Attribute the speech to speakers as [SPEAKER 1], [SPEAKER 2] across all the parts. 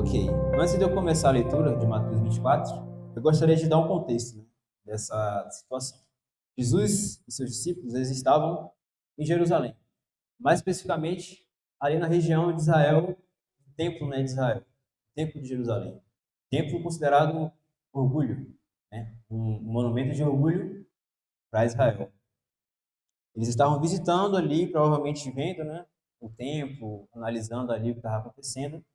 [SPEAKER 1] Ok, antes de eu começar a leitura de Mateus 24, eu gostaria de dar um contexto, né, dessa situação. Jesus e seus discípulos eles estavam em Jerusalém, mais especificamente ali na região de Israel, o templo, né, de Israel, o templo de Jerusalém. Templo considerado um orgulho, né, um monumento de orgulho para Israel. Eles estavam visitando ali, provavelmente vendo, né, o templo, analisando ali o que estava acontecendo,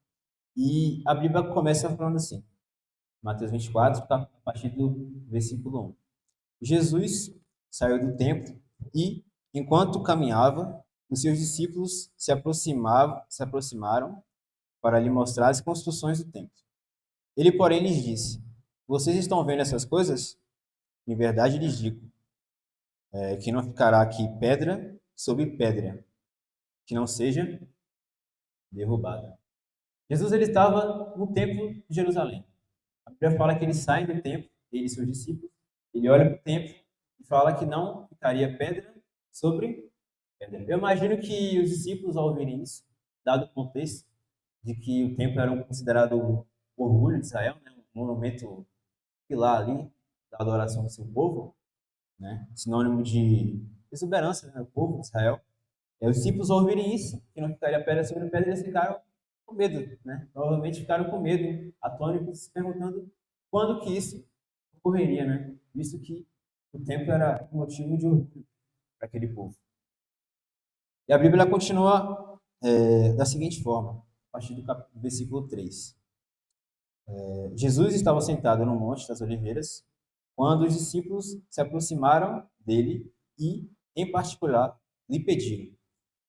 [SPEAKER 1] e a Bíblia começa falando assim. Mateus 24, a partir do versículo 1. Jesus saiu do templo e, enquanto caminhava, os seus discípulos se aproximaram para lhe mostrar as construções do templo. Ele, porém, lhes disse: Vocês estão vendo essas coisas? Em verdade lhes digo, que não ficará aqui pedra sobre pedra, que não seja derrubada. Jesus ele estava no templo de Jerusalém. A Bíblia fala que ele sai do templo, ele e seus discípulos, ele olha para o templo e fala que não ficaria pedra sobre pedra. Eu imagino que os discípulos, ao ouvirem isso, dado o contexto de que o templo era considerado um orgulho de Israel, né, um monumento pilar ali da adoração do seu povo, né, sinônimo de exuberância, né, do povo de Israel. Os discípulos, ao ouvirem isso, que não ficaria pedra sobre pedra, eles ficaram com medo, né? Provavelmente ficaram com medo, atônitos, se perguntando quando que isso ocorreria, né? Visto que o templo era um motivo de orgulho para aquele povo. E a Bíblia continua da seguinte forma, a partir do versículo 3. Jesus estava sentado no Monte das Oliveiras, quando os discípulos se aproximaram dele e, em particular, lhe pediram: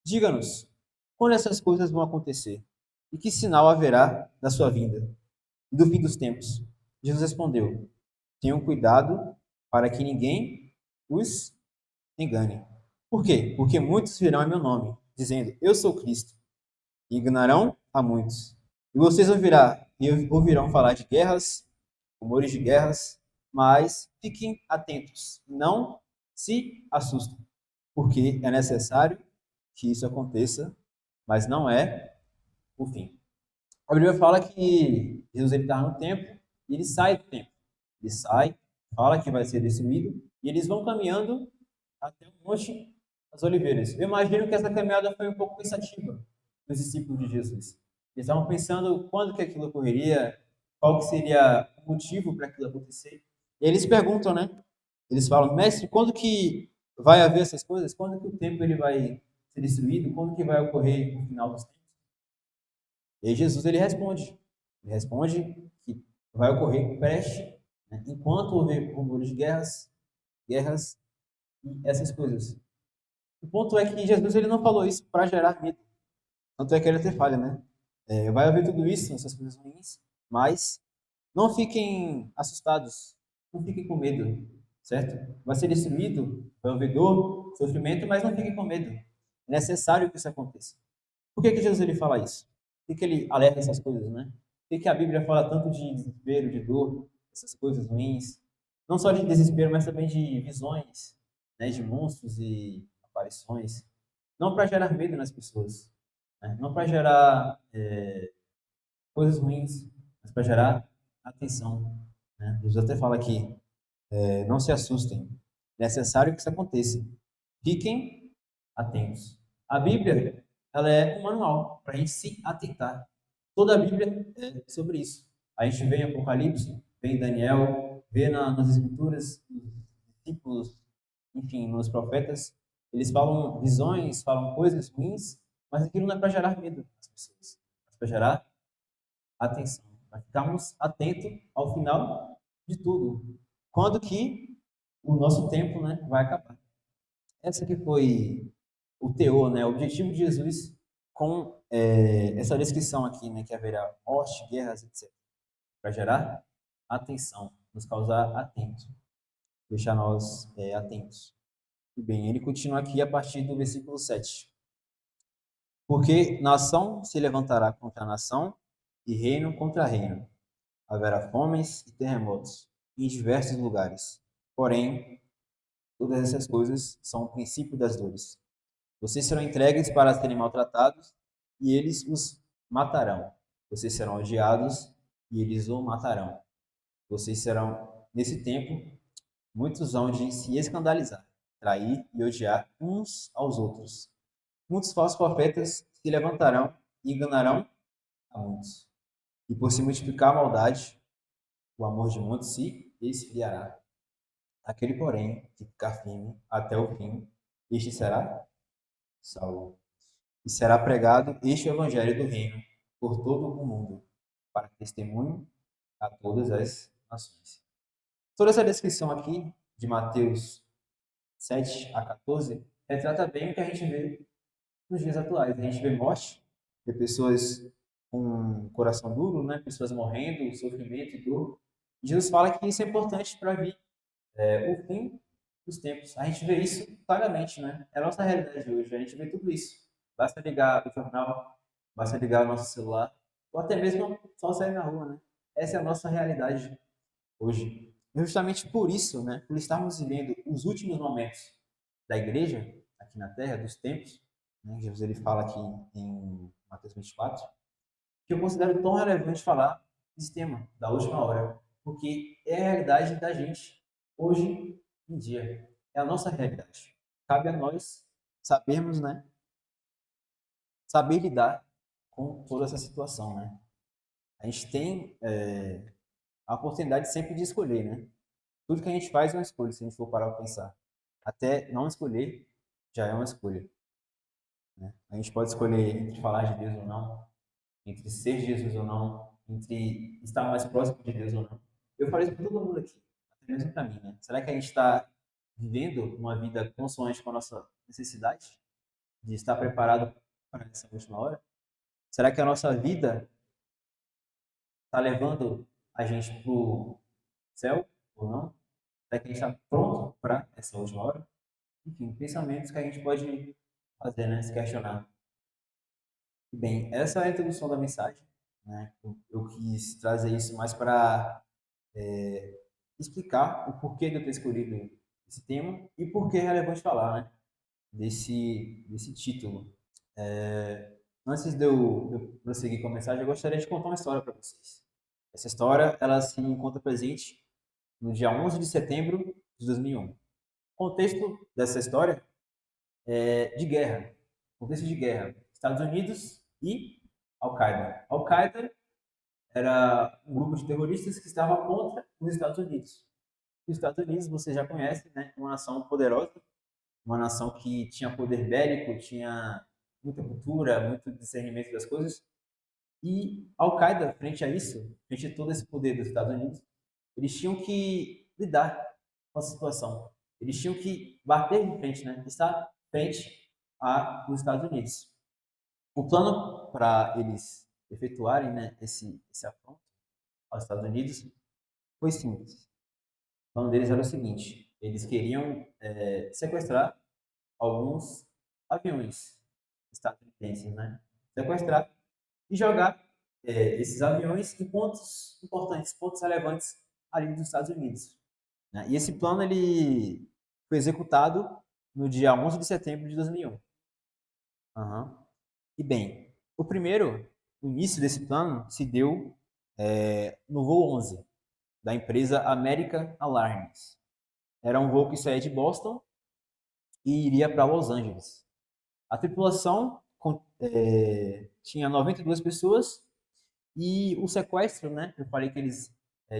[SPEAKER 1] Diga-nos, quando essas coisas vão acontecer? E que sinal haverá da sua vinda e do fim dos tempos? Jesus respondeu: Tenham cuidado para que ninguém os engane. Por quê? Porque muitos virão em meu nome, dizendo: Eu sou Cristo, e enganarão a muitos. E vocês ouvirão falar de guerras, rumores de guerras, mas fiquem atentos, não se assustem, porque é necessário que isso aconteça, mas não é o fim. A Bíblia fala que Jesus estava no templo e ele sai do templo. Ele sai, fala que vai ser destruído e eles vão caminhando até o Monte das Oliveiras. Eu imagino que essa caminhada foi um pouco pensativa dos discípulos de Jesus. Eles estavam pensando quando que aquilo ocorreria, qual que seria o motivo para aquilo acontecer. E eles perguntam, né? Eles falam: Mestre, quando que vai haver essas coisas? Quando que o templo ele vai ser destruído? Quando que vai ocorrer o final dos tempos? E aí Jesus ele responde que vai ocorrer preste, né, enquanto houver rumores de guerras e essas coisas. O ponto é que Jesus ele não falou isso para gerar medo, tanto é que ele até falha, né? Vai haver tudo isso, essas coisas ruins, mas não fiquem assustados, não fiquem com medo, certo? Vai ser destruído, vai haver dor, sofrimento, mas não fiquem com medo. É necessário que isso aconteça. Por que Jesus ele fala isso? Por que ele alerta essas coisas, né? Por que a Bíblia fala tanto de desespero, de dor, essas coisas ruins? Não só de desespero, mas também de visões, né, de monstros e aparições. Não para gerar medo nas pessoas, né? Não para gerar coisas ruins, mas para gerar atenção. Né? Jesus até fala aqui, não se assustem, é necessário que isso aconteça. Fiquem atentos. A Bíblia, ela é um manual para a gente se atentar. Toda a Bíblia é sobre isso. A gente vê em Apocalipse, vê em Daniel, vê nas Escrituras, nos discípulos, enfim, nos profetas. Eles falam visões, falam coisas ruins, mas aquilo não é para gerar medo nas pessoas, é para gerar atenção, para ficarmos atentos ao final de tudo. Quando que o nosso tempo, né, vai acabar. Essa que foi o teor, né, o objetivo de Jesus com essa descrição aqui, né, que haverá morte, guerras, etc. Para gerar atenção, nos causar atentos, deixar nós atentos. E bem, ele continua aqui a partir do versículo 7. Porque nação se levantará contra nação e reino contra reino. Haverá fomes e terremotos em diversos lugares. Porém, todas essas coisas são o princípio das dores. Vocês serão entregues para serem maltratados e eles os matarão. Vocês serão odiados e eles o matarão. Vocês serão, nesse tempo, muitos hão de se escandalizar, trair e odiar uns aos outros. Muitos falsos profetas se levantarão e enganarão a muitos. E por se multiplicar a maldade, o amor de muitos se esfriará. Aquele, porém, que ficar firme até o fim, este será salvo. E será pregado este evangelho do reino por todo o mundo, para testemunho a todas as nações. Toda essa descrição aqui, de Mateus 7 a 14, retrata bem o que a gente vê nos dias atuais. A gente vê morte, vê pessoas com coração duro, né? Pessoas morrendo, sofrimento e dor. E Jesus fala que isso é importante para vir o fim dos tempos. A gente vê isso claramente, né? É a nossa realidade hoje. A gente vê tudo isso. Basta ligar o jornal, basta ligar o nosso celular, ou até mesmo só sair na rua, né? Essa é a nossa realidade hoje. E justamente por isso, né? Por estarmos vivendo os últimos momentos da igreja aqui na Terra, dos tempos, né? Jesus ele fala aqui em Mateus 24, que eu considero tão relevante falar desse tema, da última hora, porque é a realidade da gente hoje em dia. É a nossa realidade. Cabe a nós sabermos, né? Saber lidar com toda essa situação, né? A gente tem a oportunidade sempre de escolher, né? Tudo que a gente faz é uma escolha, se a gente for parar para pensar. Até não escolher já é uma escolha, né? A gente pode escolher entre falar de Deus ou não, entre ser Jesus ou não, entre estar mais próximo de Deus ou não. Eu falei isso para todo mundo aqui, até mesmo para mim, né? Será que a gente está vivendo uma vida consoante com a nossa necessidade de estar preparado para essa última hora? Será que a nossa vida está levando a gente para o céu ou não? Será que a gente está pronto para essa última hora? Enfim, pensamentos que a gente pode fazer, né? Se questionar. Bem, essa é a introdução da mensagem, né? Eu quis trazer isso mais para explicar o porquê de eu ter escolhido esse tema e por que é relevante falar, né? Desse título. Antes de eu prosseguir com a mensagem, eu gostaria de contar uma história para vocês. Essa história, ela se encontra presente no dia 11 de setembro de 2001. O contexto dessa história é de guerra. Contexto de guerra. Estados Unidos e Al-Qaeda. Al-Qaeda era um grupo de terroristas que estava contra os Estados Unidos. Os Estados Unidos, você já conhece, né? Uma nação poderosa, uma nação que tinha poder bélico, tinha muita cultura, muito discernimento das coisas. E Al-Qaeda, frente a isso, frente a todo esse poder dos Estados Unidos, eles tinham que lidar com a situação. Eles tinham que bater de frente, né? Estar frente aos Estados Unidos. O plano para eles efetuarem, né, esse afronto aos Estados Unidos foi simples. O plano deles era o seguinte: eles queriam sequestrar alguns aviões estadunidenses, né? Sequestrar e jogar esses aviões em pontos importantes, pontos relevantes ali dos Estados Unidos, né? E esse plano ele foi executado no dia 11 de setembro de 2001. Uhum. E bem, o início desse plano se deu no voo 11 da empresa American Airlines. Era um voo que saía de Boston e iria para Los Angeles. A tripulação tinha 92 pessoas e o sequestro, né? Eu falei que eles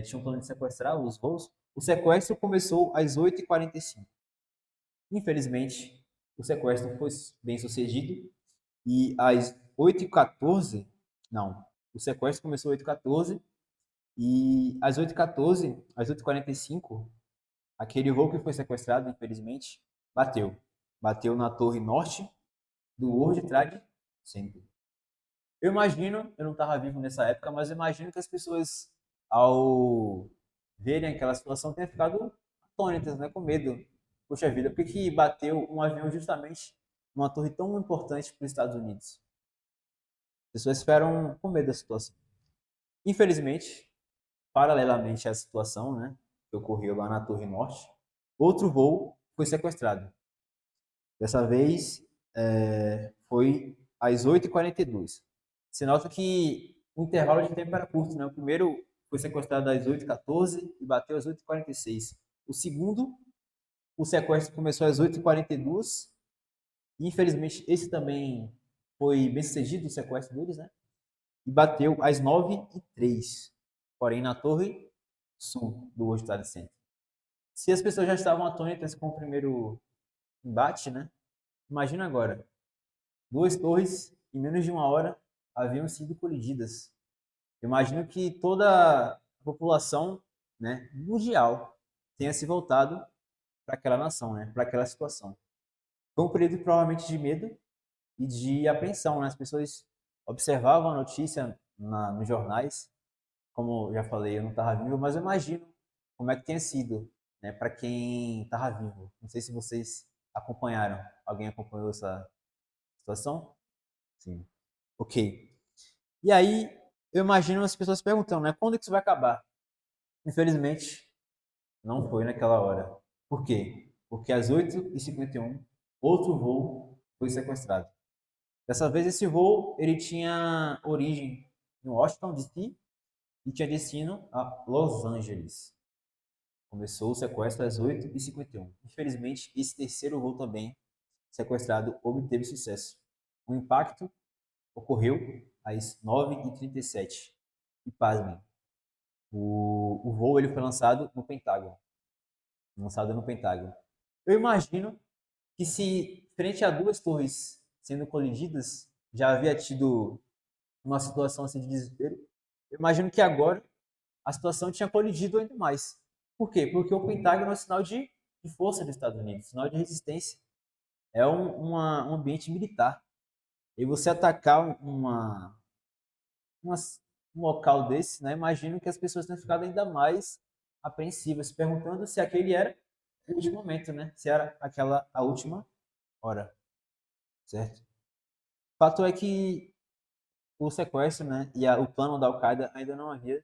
[SPEAKER 1] tinham plano de sequestrar os voos. O sequestro começou às 8h45. Infelizmente, o sequestro foi bem sucedido e às 8h14, não, o sequestro começou às 8h14 e às 8h14, às 8h45, aquele voo que foi sequestrado, infelizmente, bateu. Bateu na torre norte do World Trade Center. Eu imagino, eu não estava vivo nessa época, mas eu imagino que as pessoas, ao verem aquela situação, tenham ficado atônitas, né, com medo. Poxa vida, por que bateu um avião justamente numa torre tão importante para os Estados Unidos? As pessoas ficaram com medo da situação. Infelizmente, paralelamente à situação, né, que ocorreu lá na Torre Norte, outro voo foi sequestrado. Dessa vez, foi às 8h42. Você nota que o intervalo de tempo era curto, né? O primeiro foi sequestrado às 8h14 e bateu às 8h46. O segundo, o sequestro começou às 8h42 e, infelizmente, esse também foi bem sucedido, o sequestro deles, né? E bateu às 9h03, porém na torre sul do World Trade Center. Se as pessoas já estavam atônitas com o primeiro embate, né? Imagina agora, duas torres em menos de uma hora haviam sido colididas. Eu imagino que toda a população, né, mundial tenha se voltado para aquela nação, né, para aquela situação. Foi um período provavelmente de medo e de apreensão, né? As pessoas observavam a notícia nos jornais, como eu já falei, eu não estava vivo, mas eu imagino como é que tenha sido, né, para quem estava vivo. Não sei se vocês acompanharam. Alguém acompanhou essa situação? Sim. Ok. E aí, eu imagino as pessoas perguntando, né, quando é que isso vai acabar? Infelizmente, não foi naquela hora. Por quê? Porque às 8h51, outro voo foi sequestrado. Dessa vez, esse voo ele tinha origem em Washington, D.C., e tinha destino a Los Angeles. Começou o sequestro às 8h51. Infelizmente, esse terceiro voo também sequestrado obteve sucesso. O impacto ocorreu às 9h37. E pasmem, o voo ele foi lançado no Pentágono. Lançado no Pentágono. Eu imagino que se frente a duas torres sendo colididas, já havia tido uma situação assim de desespero, eu imagino que agora a situação tinha colidido ainda mais. Por quê? Porque o Pentágono é um sinal de força dos Estados Unidos, sinal de resistência. É um ambiente militar. E você atacar uma, um local desse, né, imagino que as pessoas tenham ficado ainda mais apreensivas, se perguntando se aquele era o último momento, né? Se era aquela a última hora, certo? O fato é que o sequestro, né, e o plano da Al-Qaeda ainda não havia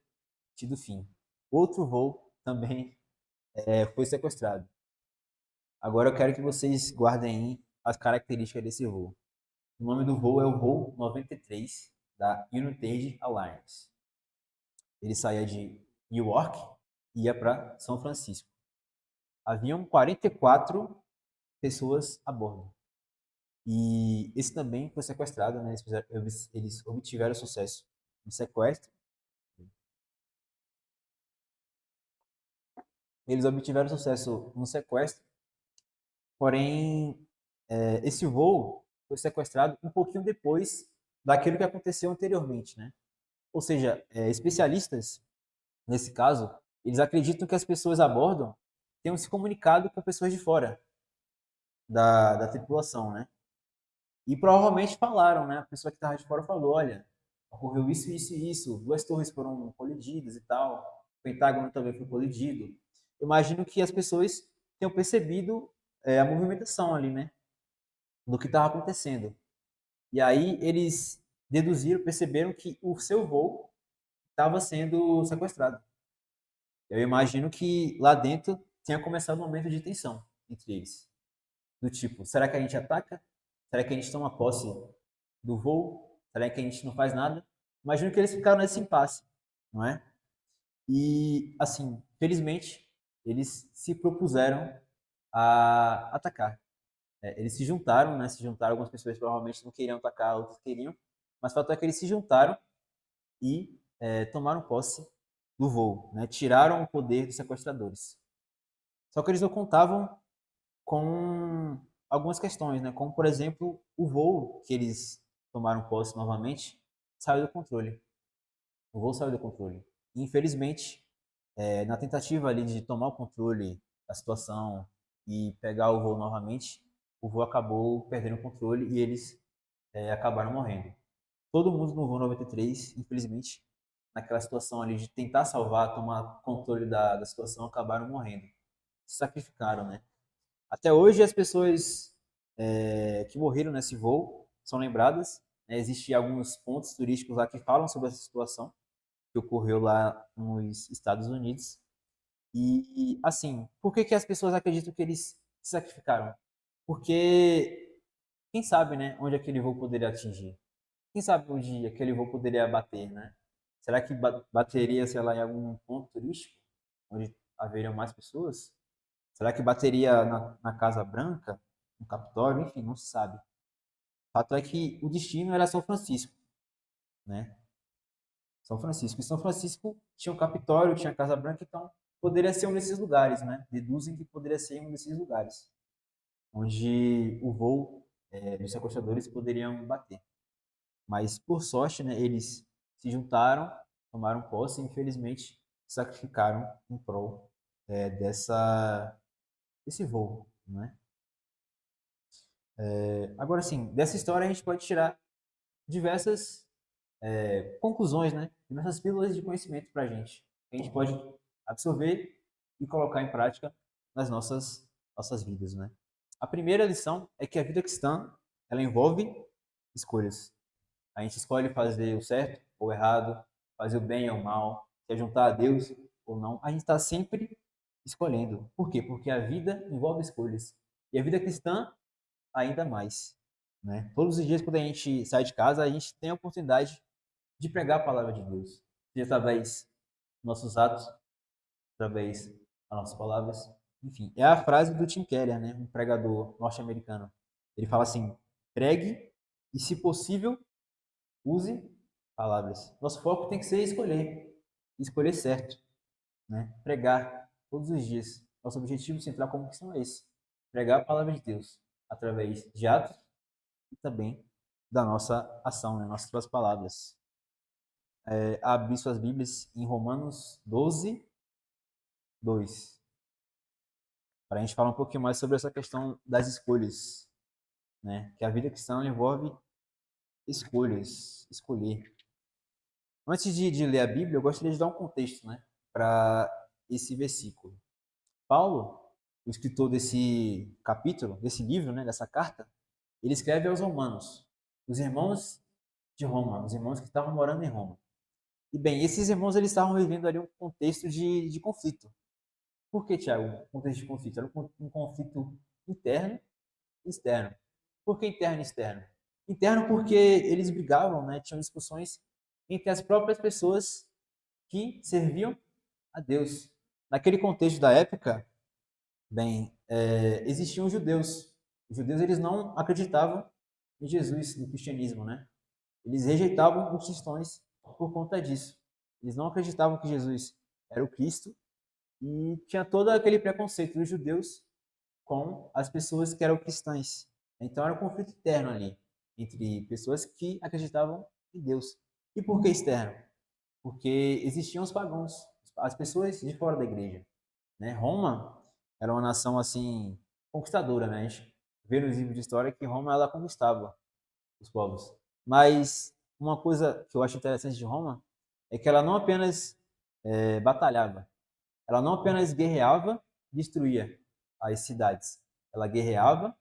[SPEAKER 1] tido fim. Outro voo também foi sequestrado. Agora eu quero que vocês guardem aí as características desse voo. O nome do voo é o voo 93 da United Airlines. Ele saía de New York e ia para São Francisco. Haviam 44 pessoas a bordo. E esse também foi sequestrado, né? Eles obtiveram sucesso no sequestro. Eles obtiveram sucesso no sequestro, porém, esse voo foi sequestrado um pouquinho depois daquilo que aconteceu anteriormente, né? Ou seja, especialistas, nesse caso, eles acreditam que as pessoas a bordo tenham se comunicado com pessoas de fora da tripulação, né? E provavelmente falaram, né? A pessoa que estava de fora falou, olha, ocorreu isso, isso e isso, duas torres foram colididas e tal, o Pentágono também foi colidido. Eu imagino que as pessoas tenham percebido a movimentação ali, né? Do que estava acontecendo. E aí eles deduziram, perceberam que o seu voo estava sendo sequestrado. Eu imagino que lá dentro tenha começado um momento de tensão entre eles. Do tipo, será que a gente ataca? Será que a gente toma posse do voo? Será que a gente não faz nada? Imagino que eles ficaram nesse impasse, não é? E, assim, felizmente, eles se propuseram a atacar. Eles se juntaram, né? Se juntaram, algumas pessoas provavelmente não queriam atacar, outras queriam. Mas o fato é que eles se juntaram e tomaram posse do voo, né? Tiraram o poder dos sequestradores. Só que eles não contavam com algumas questões, né? Como, por exemplo, o voo que eles tomaram posse novamente saiu do controle. O voo saiu do controle. E, infelizmente, na tentativa ali de tomar o controle da situação e pegar o voo novamente, o voo acabou perdendo o controle e eles acabaram morrendo. Todo mundo no voo 93, infelizmente, naquela situação ali de tentar salvar, tomar controle da situação, acabaram morrendo. Se sacrificaram, né? Até hoje, as pessoas que morreram nesse voo são lembradas. Né? Existem alguns pontos turísticos lá que falam sobre essa situação que ocorreu lá nos Estados Unidos. E, assim, por que, que as pessoas acreditam que eles se sacrificaram? Porque, quem sabe, né, onde aquele voo poderia atingir? Quem sabe um dia aquele voo poderia bater, né? Será que bateria, sei lá, em algum ponto turístico, onde haveriam mais pessoas? Será que bateria na Casa Branca, no Capitólio? Enfim, não se sabe. O fato é que o destino era São Francisco, né? São Francisco. E São Francisco tinha o Capitólio, tinha a Casa Branca, então poderia ser um desses lugares, né? Deduzem que poderia ser um desses lugares, onde o voo dos sequestradores poderiam bater. Mas, por sorte, né, eles se juntaram, tomaram posse e, infelizmente, sacrificaram em prol desse voo, né? Agora, sim, dessa história a gente pode tirar diversas conclusões, né? Diversas pílulas de conhecimento para a gente. Que a gente pode absorver e colocar em prática nas nossas vidas, né? A primeira lição é que a vida cristã, ela envolve escolhas. A gente escolhe fazer o certo ou o errado, fazer o bem ou o mal, se juntar a Deus ou não. A gente está sempre escolhendo. Por quê? Porque a vida envolve escolhas. E a vida cristã, ainda mais. Né? Todos os dias, quando a gente sai de casa, a gente tem a oportunidade de pregar a palavra de Deus. Seja através dos nossos atos, através das nossas palavras. Enfim, é a frase do Tim Keller, né? Um pregador norte-americano. Ele fala assim: pregue e, se possível, use palavras. Nosso foco tem que ser escolher certo, né? Pregar todos os dias. Nosso objetivo central como cristão é esse: pregar a palavra de Deus através de atos e também da nossa ação, né? Nossas palavras. Abrir suas Bíblias em Romanos 12, 2, para a gente falar um pouquinho mais sobre essa questão das escolhas, né? Que a vida cristã envolve escolhas, escolher. Antes de ler a Bíblia, eu gostaria de dar um contexto, né, para esse versículo. Paulo, o escritor desse capítulo, desse livro, né, dessa carta, ele escreve aos romanos, os irmãos de Roma, os irmãos que estavam morando em Roma. E bem, esses irmãos eles estavam vivendo ali um contexto de conflito. Por que, Tiago, um contexto de conflito? Era um conflito interno e externo. Por que interno e externo? Interno porque eles brigavam, né, tinham discussões entre as próprias pessoas que serviam a Deus. Naquele contexto da época, bem, existiam os judeus. Os judeus eles não acreditavam em Jesus, no cristianismo, né? Eles rejeitavam os cristãos por conta disso. Eles não acreditavam que Jesus era o Cristo e tinha todo aquele preconceito dos judeus com as pessoas que eram cristãs. Então era um conflito interno ali entre pessoas que acreditavam em Deus. E por que externo? Porque existiam os pagãos, as pessoas de fora da igreja, né? Roma era uma nação assim conquistadora, né? A gente vê nos livros de história que Roma ela conquistava os povos. Mas uma coisa que eu acho interessante de Roma é que ela não apenas batalhava, ela não apenas guerreava, destruía as cidades. Ela guerreava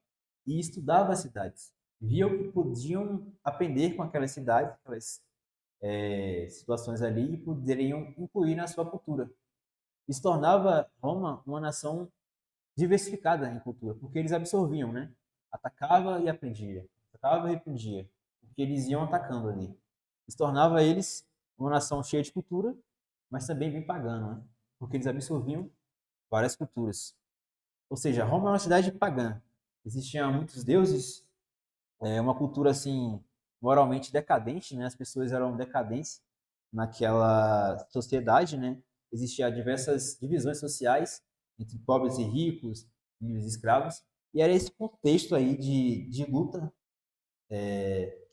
[SPEAKER 1] e estudava as cidades. Via o que podiam aprender com aquelas cidades, aquelas situações ali e poderiam incluir na sua cultura. Isso tornava Roma uma nação diversificada em cultura, porque eles absorviam, né? Atacava e aprendia, atacava e repreendia, porque eles iam atacando ali. Isso tornava eles uma nação cheia de cultura, mas também bem pagã, né? Porque eles absorviam várias culturas. Ou seja, Roma é uma cidade pagã. Existiam muitos deuses, uma cultura assim moralmente decadente, né? As pessoas eram decadentes naquela sociedade, né? Existiam diversas divisões sociais entre pobres e ricos, livres e escravos, e era esse contexto aí de luta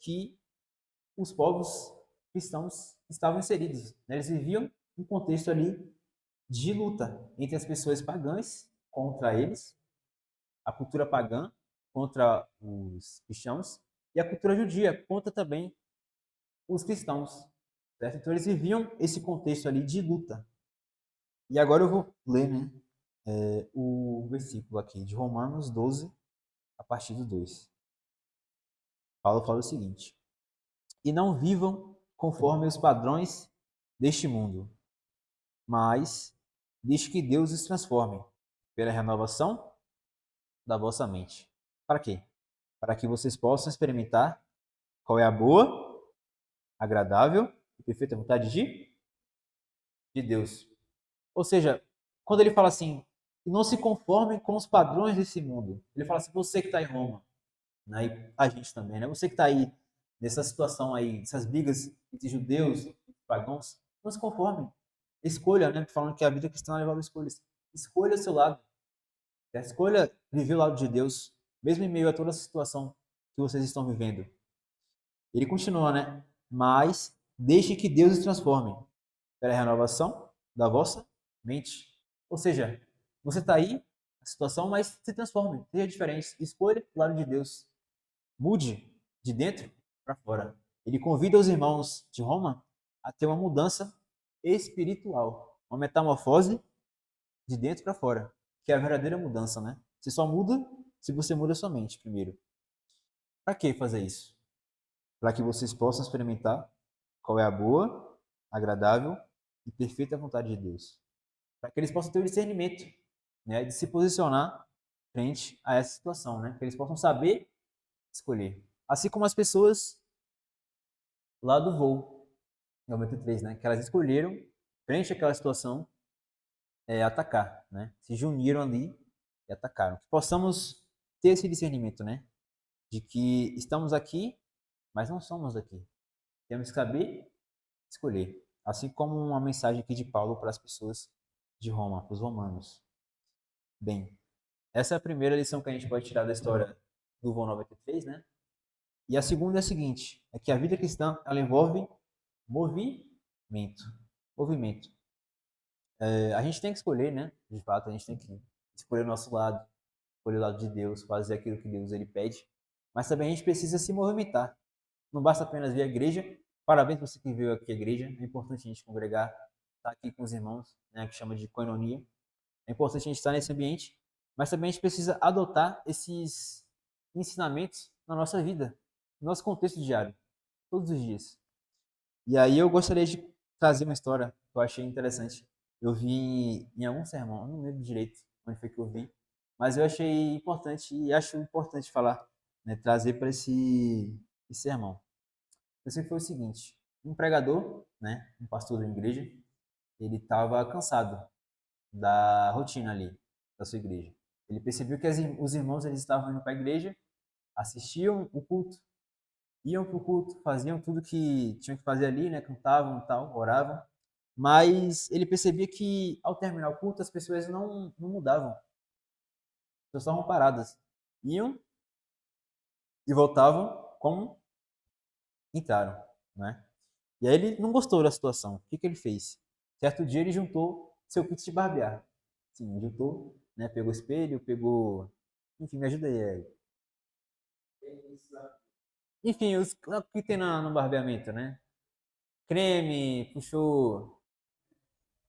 [SPEAKER 1] que os povos cristãos estavam inseridos, né? Eles viviam um contexto ali de luta entre as pessoas pagãs contra eles, a cultura pagã contra os cristãos e a cultura judia contra também os cristãos. Certo? Então eles viviam esse contexto ali de luta. E agora eu vou ler, né, o versículo aqui de Romanos 12, a partir do 2. Paulo fala o seguinte: e não vivam conforme os padrões deste mundo, mas deixe que Deus os transforme pela renovação da vossa mente. Para quê? Para que vocês possam experimentar qual é a boa, agradável e perfeita vontade de Deus. Ou seja, quando ele fala assim, não se conformem com os padrões desse mundo. Ele fala assim, você que está em Roma, né? E a gente também, né? Você que está aí nessa situação aí, essas brigas entre judeus e pagãos, não se conformem. Escolha, né? Falando que a vida cristã leva escolhas. Escolha o seu lado. Escolha viver o lado de Deus, mesmo em meio a toda a situação que vocês estão vivendo. Ele continua, né? Mas deixe que Deus os transforme pela renovação da vossa mente. Ou seja, você está aí, a situação, mas se transforme, seja diferente. Escolha o lado de Deus. Mude de dentro para fora. Ele convida os irmãos de Roma a ter uma mudança espiritual, uma metamorfose de dentro para fora, que é a verdadeira mudança, né? Você só muda se você muda sua mente primeiro. Para que fazer isso? Para que vocês possam experimentar qual é a boa, agradável e perfeita vontade de Deus. Para que eles possam ter o discernimento, né, de se posicionar frente a essa situação, né? Que eles possam saber escolher. Assim como as pessoas lá do voo 93, né? Que elas escolheram, frente àquela situação, atacar, né? Se uniram ali e atacaram. Que possamos ter esse discernimento, né? De que estamos aqui, mas não somos daqui. Temos que saber escolher. Assim como uma mensagem aqui de Paulo para as pessoas de Roma, para os romanos. Bem, essa é a primeira lição que a gente pode tirar da história do voo 93, né? E a segunda é a seguinte, é que a vida cristã, ela envolve movimento. Movimento. A gente tem que escolher, né? De fato, a gente tem que escolher o nosso lado, escolher o lado de Deus, fazer aquilo que Deus ele pede. Mas também a gente precisa se movimentar. Não basta apenas vir à igreja. Parabéns para você que veio aqui à igreja. É importante a gente congregar, estar aqui com os irmãos, né? Que chama de koinonia. É importante a gente estar nesse ambiente. Mas também a gente precisa adotar esses ensinamentos na nossa vida, no nosso contexto diário, todos os dias. E aí eu gostaria de trazer uma história que eu achei interessante. Eu vi em algum sermão, eu não lembro direito onde foi que eu vi, mas eu achei importante e acho importante falar, né, trazer para esse sermão. Esse foi o seguinte: um pregador, né, um pastor da igreja, ele estava cansado da rotina ali da sua igreja. Ele percebeu que os irmãos eles estavam indo para a igreja, assistiam o culto, iam para o culto, faziam tudo que tinham que fazer ali, né? Cantavam e tal, oravam. Mas ele percebia que ao terminar o culto as pessoas não mudavam, as pessoas estavam paradas. Iam e voltavam como entraram, né? E aí ele não gostou da situação. O que que ele fez? Certo dia ele juntou seu kit de barbear. Sim, juntou, né? Pegou espelho, pegou... Enfim, me ajuda aí. Enfim, o que tem no barbeamento, né? Creme, puxou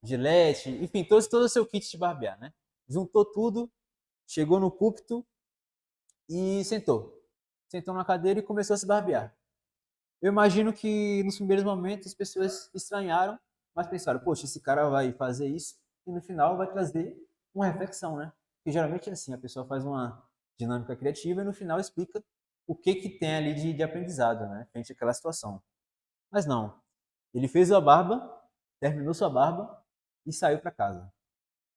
[SPEAKER 1] Gillette, enfim, todo o seu kit de barbear, né? Juntou tudo, chegou no púlpito e sentou. Sentou na cadeira e começou a se barbear. Eu imagino que nos primeiros momentos as pessoas estranharam, mas pensaram, poxa, esse cara vai fazer isso e no final vai trazer uma reflexão, né? Porque geralmente é assim, a pessoa faz uma dinâmica criativa e no final explica o que que tem ali de aprendizado, né? Frente àquela situação. Mas não. Ele fez a barba, terminou sua barba e saiu para casa.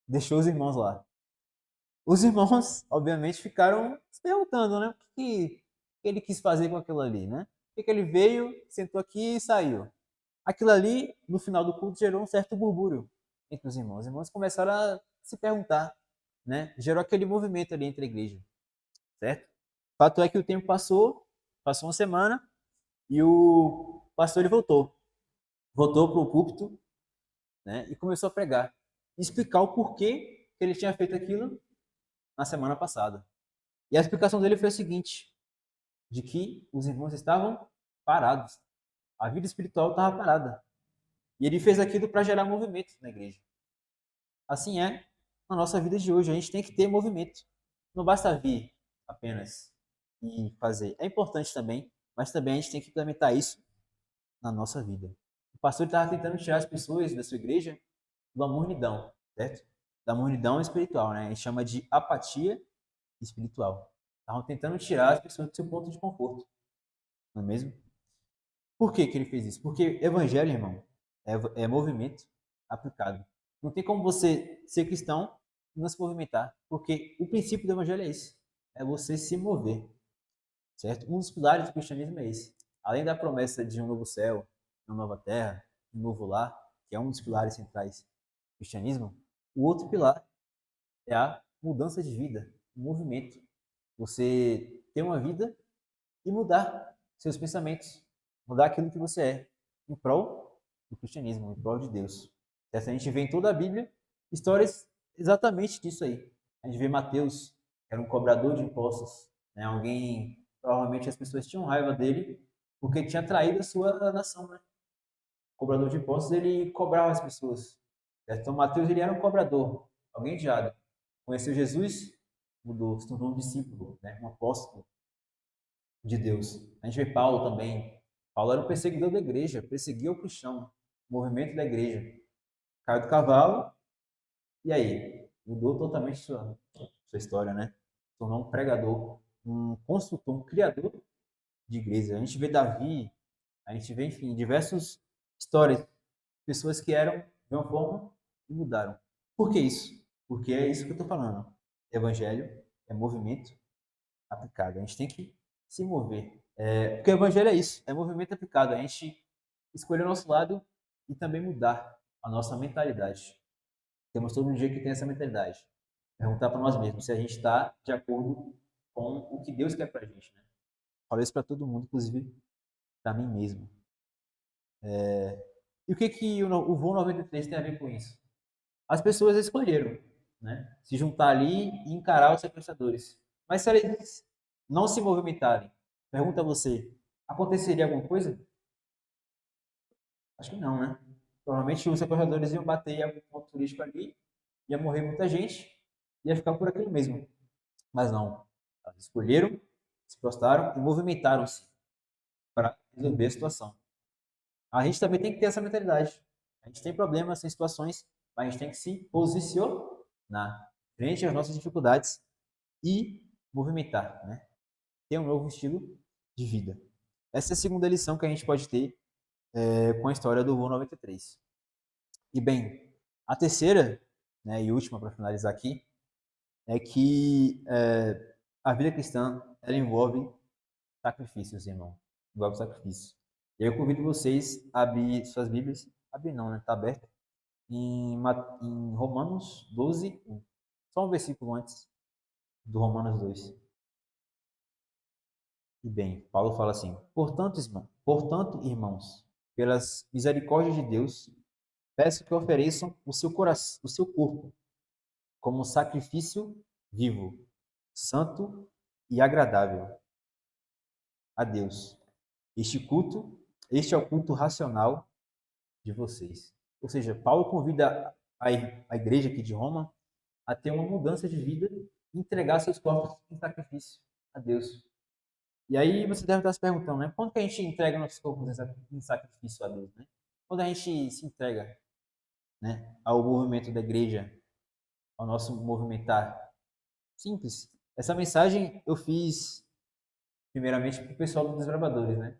[SPEAKER 1] Deixou os irmãos lá. Os irmãos, obviamente, ficaram se perguntando, né? O que ele quis fazer com aquilo ali, né? Por que ele veio, sentou aqui e saiu? Aquilo ali, no final do culto, gerou um certo burbúrio entre os irmãos. Os irmãos começaram a se perguntar, né? Gerou aquele movimento ali entre a igreja, certo? O fato é que o tempo passou, passou uma semana e o pastor ele voltou para o púlpito, né? E começou a pregar, explicar o porquê que ele tinha feito aquilo na semana passada. E a explicação dele foi a seguinte: de que os irmãos estavam parados. A vida espiritual estava parada. E ele fez aquilo para gerar movimento na igreja. Assim é na nossa vida de hoje. A gente tem que ter movimento. Não basta vir apenas e fazer. É importante também, mas também a gente tem que implementar isso na nossa vida. O pastor estava tentando tirar as pessoas da sua igreja da mornidão, certo? Da mornidão espiritual, né? A gente chama de apatia espiritual. Estavam tentando tirar as pessoas do seu ponto de conforto, não é mesmo? Por que que ele fez isso? Porque evangelho, irmão, é movimento aplicado. Não tem como você ser cristão e não se movimentar, porque o princípio do evangelho é esse, é você se mover, certo? Um dos pilares do cristianismo é esse. Além da promessa de um novo céu, uma nova terra, um novo lar, que é um dos pilares centrais do cristianismo, o outro pilar é a mudança de vida, o movimento. Você ter uma vida e mudar seus pensamentos, mudar aquilo que você é, em prol do cristianismo, em prol de Deus. Essa a gente vê em toda a Bíblia histórias exatamente disso aí. A gente vê Mateus, que era um cobrador de impostos, né? Alguém, provavelmente as pessoas tinham raiva dele porque tinha traído a sua nação, né? O cobrador de impostos, ele cobrava as pessoas. Então Mateus, ele era um cobrador, alguém de odiado. Conheceu Jesus, mudou, se tornou um discípulo, né? Um apóstolo de Deus. A gente vê Paulo também. Paulo era um perseguidor da igreja, perseguia o cristão, o movimento da igreja. Caiu do cavalo, e aí? Mudou totalmente sua história, né? Tornou um pregador, um construtor, um criador de igreja. A gente vê Davi, a gente vê, enfim, diversas histórias, pessoas que eram de uma forma e mudaram. Por que isso? Porque é isso que eu estou falando. Evangelho é movimento aplicado. A gente tem que se mover. Porque o evangelho é isso, é movimento aplicado. A gente escolher o nosso lado e também mudar a nossa mentalidade. Temos todo um dia que tem essa mentalidade. Perguntar para nós mesmos se a gente está de acordo com o que Deus quer para a gente. Né? Falo isso para todo mundo, inclusive para mim mesmo. E o que, que o Voo 93 tem a ver com isso? As pessoas escolheram, né? Se juntar ali e encarar os sequestradores. Mas se eles não se movimentarem, pergunta a você, aconteceria alguma coisa? Acho que não, né? Provavelmente os sequestradores iam bater em algum ponto turístico ali, ia morrer muita gente, ia ficar por aquilo mesmo. Mas não. Elas escolheram, se prostraram e movimentaram-se para resolver a situação. A gente também tem que ter essa mentalidade. A gente tem problemas, tem situações, mas a gente tem que se posicionar frente às nossas dificuldades e movimentar, né? Ter um novo estilo de vida. Essa é a segunda lição que a gente pode ter com a história do Voo 93. E bem, a terceira, né, e última para finalizar aqui, é que a vida cristã ela envolve sacrifícios, irmão. Envolve sacrifício. E aí eu convido vocês a abrir suas Bíblias. Abrir não, né? Está aberto. Em Romanos 12, 1. Só um versículo antes do Romanos 2. E bem, Paulo fala assim: portanto, irmãos, pelas misericórdias de Deus, peço que ofereçam o seu coração, o seu corpo, como sacrifício vivo, santo e agradável a Deus. Este culto, este é o culto racional de vocês. Ou seja, Paulo convida a igreja aqui de Roma a ter uma mudança de vida e entregar seus corpos em sacrifício a Deus. E aí você deve estar se perguntando, né? Quando que a gente entrega nossos corpos em sacrifício a Deus, né? Quando a gente se entrega, né, ao movimento da igreja, ao nosso movimentar. Simples. Essa mensagem eu fiz primeiramente para o pessoal dos desbravadores, né?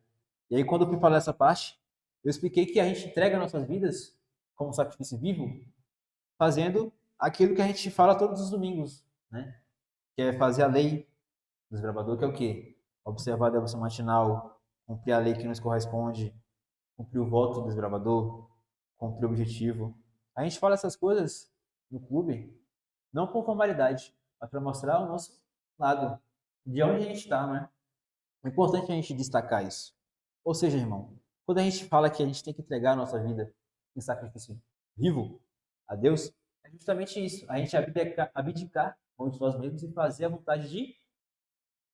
[SPEAKER 1] E aí quando eu fui falar essa parte, eu expliquei que a gente entrega nossas vidas como sacrifício vivo, fazendo aquilo que a gente fala todos os domingos, né? Que é fazer a lei do desbravador, que é o quê? Observar a devoção matinal, cumprir a lei que nos corresponde, cumprir o voto do desbravador, cumprir o objetivo. A gente fala essas coisas no clube, não com formalidade, mas para mostrar o nosso lado, de onde a gente está, né? É importante a gente destacar isso. Ou seja, irmão, quando a gente fala que a gente tem que entregar a nossa vida em sacrifício vivo a Deus, é justamente isso. A gente abdicar de nós mesmos e fazer a vontade de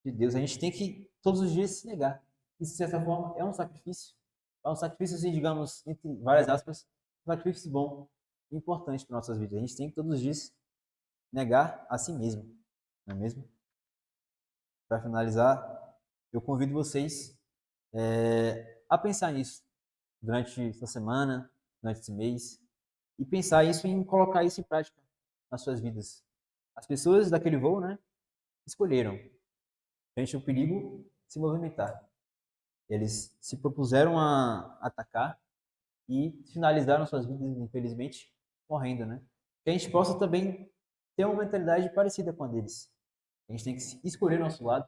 [SPEAKER 1] Deus. A gente tem que todos os dias se negar. Isso, de certa forma, é um sacrifício. É um sacrifício, assim, digamos, entre várias aspas, um sacrifício bom, importante para nossas vidas. A gente tem que todos os dias negar a si mesmo, não é mesmo? Para finalizar, eu convido vocês a pensar nisso durante essa semana, durante esse mês, e pensar isso em colocar isso em prática nas suas vidas. As pessoas daquele voo, né, escolheram, frente ao perigo, se movimentar. Eles se propuseram a atacar e finalizaram suas vidas, infelizmente, morrendo, né? Que a gente possa também ter uma mentalidade parecida com a deles. A gente tem que escolher nosso lado,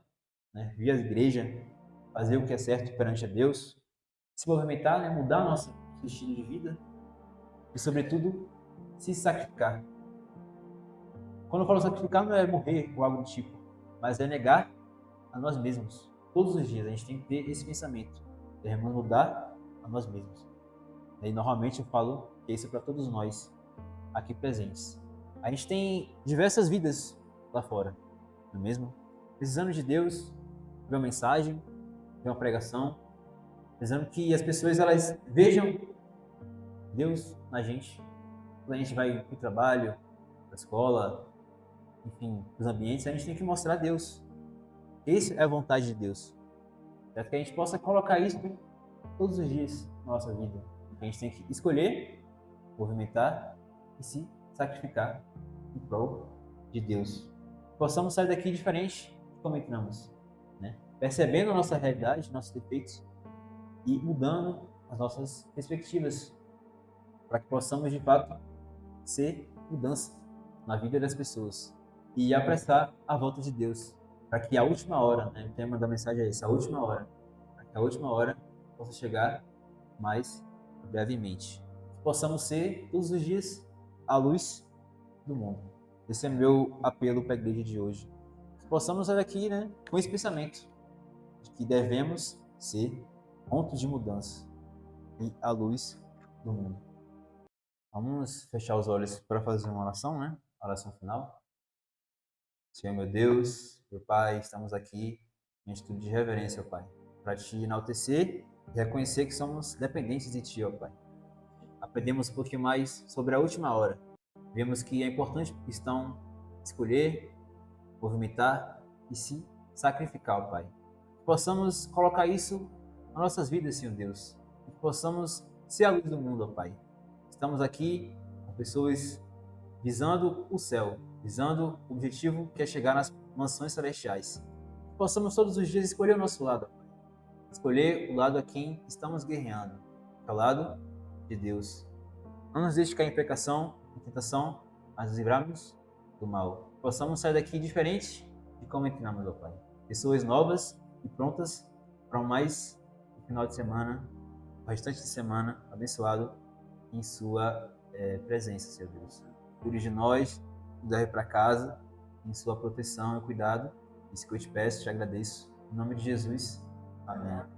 [SPEAKER 1] né? Vir à igreja, fazer o que é certo perante a Deus, se movimentar, né? Mudar nosso estilo de vida e, sobretudo, se sacrificar. Quando eu falo sacrificar, não é morrer ou algo do tipo, mas é negar a nós mesmos. Todos os dias a gente tem que ter esse pensamento. Devemos mudar a nós mesmos. E normalmente eu falo que isso é para todos nós aqui presentes. A gente tem diversas vidas lá fora, não é mesmo? Precisando de Deus, de uma mensagem, de uma pregação, precisando que as pessoas elas vejam Deus na gente. Quando a gente vai para o trabalho, para a escola, enfim, para os ambientes, a gente tem que mostrar Deus. Essa é a vontade de Deus. Para que a gente possa colocar isso todos os dias na nossa vida. A gente tem que escolher, movimentar e se sacrificar em prol de Deus. Possamos sair daqui diferente de como entramos, né? Percebendo a nossa realidade, nossos defeitos e mudando as nossas perspectivas para que possamos de fato ser mudança na vida das pessoas e apressar a volta de Deus para que a última hora, né? O tema da mensagem é esse, a última hora, para que a última hora possa chegar mais brevemente. Que possamos ser todos os dias a luz do mundo. Esse é meu apelo para a igreja de hoje. Que possamos sair daqui, né, com esse pensamento de que devemos ser ponto de mudança e a luz do mundo. Vamos fechar os olhos para fazer uma oração, né? Oração final. Senhor meu Deus, meu Pai, estamos aqui em atitude de reverência, ó Pai, para te enaltecer e reconhecer que somos dependentes de Ti, ó Pai. Aprendemos um pouquinho mais sobre a última hora. Vemos que é importante para o cristão escolher, movimentar e se sacrificar, ó Pai. Que possamos colocar isso nas nossas vidas, Senhor Deus. Que possamos ser a luz do mundo, ó Pai. Estamos aqui com pessoas visando o céu, visando o objetivo que é chegar nas mansões celestiais. Que possamos todos os dias escolher o nosso lado, ó Pai. Escolher o lado a quem estamos guerreando, que é o lado de Deus. Não nos deixe cair em pecação, em tentação, mas nos livrarmos do mal. Possamos sair daqui diferente de como entramos, ó Pai. Pessoas novas e prontas para mais um final de semana, o restante de semana abençoado em Sua presença, Senhor Deus. Cuide de nós, nos leve para casa, em Sua proteção e cuidado. Isso que eu te peço, te agradeço. Em nome de Jesus. Amém.